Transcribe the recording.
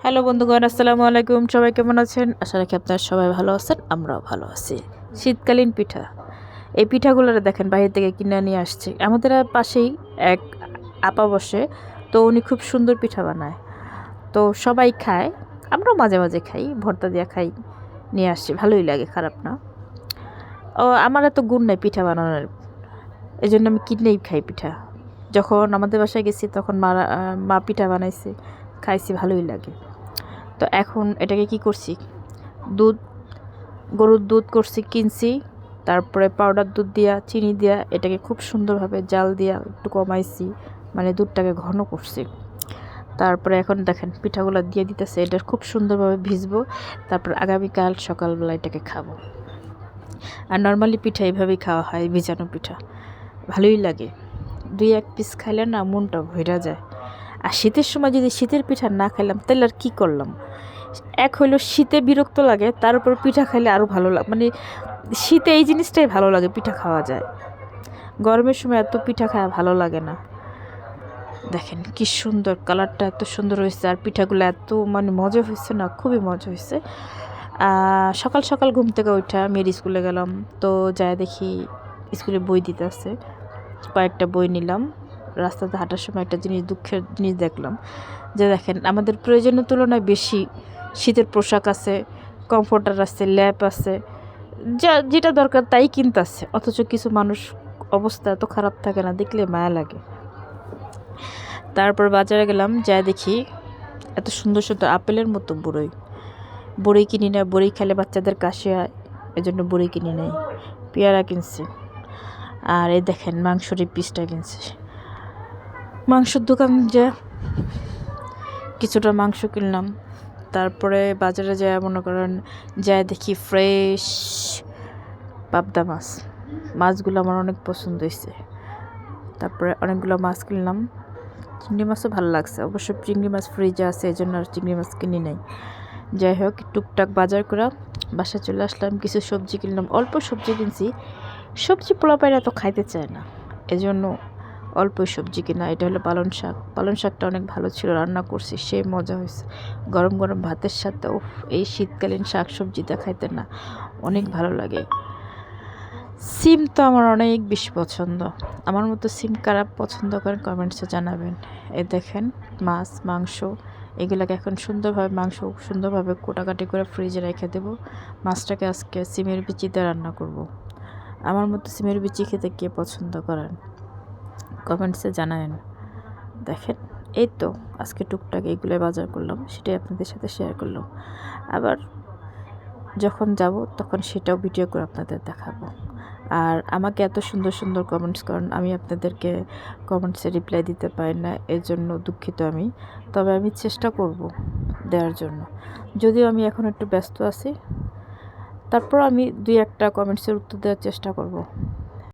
Hello বন্ধুগণ, আসসালামু আলাইকুম। সবাই কেমন আছেন? আশা রাখি আপনারা সবাই ভালো আছেন, আমরাও ভালো আছি। শীতকালীন পিঠা, এই পিঠাগুলো দেখেন বাইরে থেকে কিনে নিয়ে আসছে। আমাদের পাশেই এক আপা বসে, তো উনি খুব সুন্দর পিঠা বানায়, তো সবাই খায়, আমরাও মাঝে মাঝে খাই, ভর্তা দিয়ে খাই। নিয়ে আসছি, ভালোই লাগে, খারাপ না। ও আমার এত গুণ নাই পিঠা বানানোর, এই জন্য আমি কিনেই খাই পিঠা। যখন আমাদের বাসায় গেছি তখন মা পিঠা বানাইছে, খাইছি, ভালোই লাগে। তো এখন এটাকে কি করছি, দুধ, গরুর দুধ করছি, কিনছি, তারপরে পাউডার দুধ দিয়া, চিনি দিয়া এটাকে খুব সুন্দরভাবে জাল দিয়া একটু কমাইছি, মানে দুধটাকে ঘন করছি। তারপরে এখন দেখেন পিঠাগুলো দিয়ে দিতেছে, এটা খুব সুন্দরভাবে ভিজবো, তারপর আগামীকাল সকালবেলা এটাকে খাবো। আর নর্মালি পিঠা এইভাবেই খাওয়া হয়, ভিজানো পিঠা ভালোই লাগে। দুই এক পিস খাইলে না মনটা ভরে যায়। আর শীতের সময় যদি শীতের পিঠা না খাইলাম তাহলে আর কী করলাম। এক হইলো শীতে বিরক্ত লাগে, তার উপর পিঠা খাইলে আরও ভালো লাগে, মানে শীতে এই জিনিসটাই ভালো লাগে, পিঠা খাওয়া যায়। গরমের সময় এত পিঠা খাওয়া ভালো লাগে না। দেখেন কি সুন্দর কালারটা, এত সুন্দর হয়েছে, আর পিঠাগুলো এত মানে মজা হয়েছে না, খুবই মজা হয়েছে। সকাল সকাল ঘুম থেকে ওইটা মেয়ের স্কুলে গেলাম, তো যাই দেখি স্কুলে বই দিতে আছে, কয়েকটা বই নিলাম। রাস্তাতে হাঁটার সময় একটা দুঃখের জিনিস দেখলাম, যে দেখেন আমাদের প্রয়োজনের তুলনায় বেশি শীতের পোশাক আছে, কমফোর্টার আছে, ল্যাপ আছে, যেটা দরকার তাই কিনতেছে, অথচ কিছু মানুষ অবস্থা এত খারাপ থাকে না, দেখলে মায়া লাগে। তারপর বাজারে গেলাম, যা দেখি এত সুন্দর সুন্দর আপেলের মতো বড়ই কিনি না, বড়ি খেলে বাচ্চাদের কাশি হয়, এজন্য বড়ি কিনি নাই। পেয়ারা কিনছি, আর এই দেখেন মাংসের পিসটা কিনছি। মাংসের দোকান যে কিছুটা মাংস কিনলাম। তারপরে বাজারে যায় মনে করেন, যায় দেখি ফ্রেশ পাবদা মাছগুলো আমার অনেক পছন্দ হয়েছে। তারপরে অনেকগুলো মাছ কিনলাম, চিংড়ি মাছও ভালো লাগছে, অবশ্য চিংড়ি মাছ ফ্রিজে আছে, এই জন্য আর চিংড়ি মাছ কিনি নাই। যাই হোক, টুকটাক বাজার করে বাসায় চলে আসলাম। কিছু সবজি কিনলাম, অল্প সবজি কিনছি, সবজি পোলাপাইরা তো খাইতে চায় না, এজন্য অল্প সবজি কিনা। এটা হলো পালং শাকটা অনেক ভালো ছিল, রান্না করছি, সেই মজা হয়েছে গরম গরম ভাতের সাথে। এই শীতকালীন শাক সবজিটা খাইতে না অনেক ভালো লাগে। সিম তো আমার অনেক বেশি পছন্দ, আমার মতো সিম কারা পছন্দ করেন কমেন্টসে জানাবেন। এই দেখেন মাছ মাংস এগুলোকে এখন সুন্দরভাবে কোটাকাটি করে ফ্রিজে রেখে দেবো। মাছটাকে আজকে সিমের বিচিতে রান্না করব। আমার মতো সিমের বিচি খেতে কে পছন্দ করেন কমেন্টসে জানাবেন। দেখেন এই তো আজকে টুকটাক এগুলো বাজার করলাম, সেটাই আপনাদের সাথে শেয়ার করলাম। আবার যখন যাব তখন সেটাও ভিডিও করে আপনাদের দেখাবো। আর আমাকে এত সুন্দর সুন্দর কমেন্টস করেন, আমি আপনাদেরকে কমেন্টসে রিপ্লাই দিতে পারি না, এর জন্য দুঃখিত আমি। তবে আমি চেষ্টা করব দেওয়ার জন্য, যদিও আমি এখন একটু ব্যস্ত আছি, তারপর আমি দুই একটা কমেন্টসের উত্তর দেওয়ার চেষ্টা করব।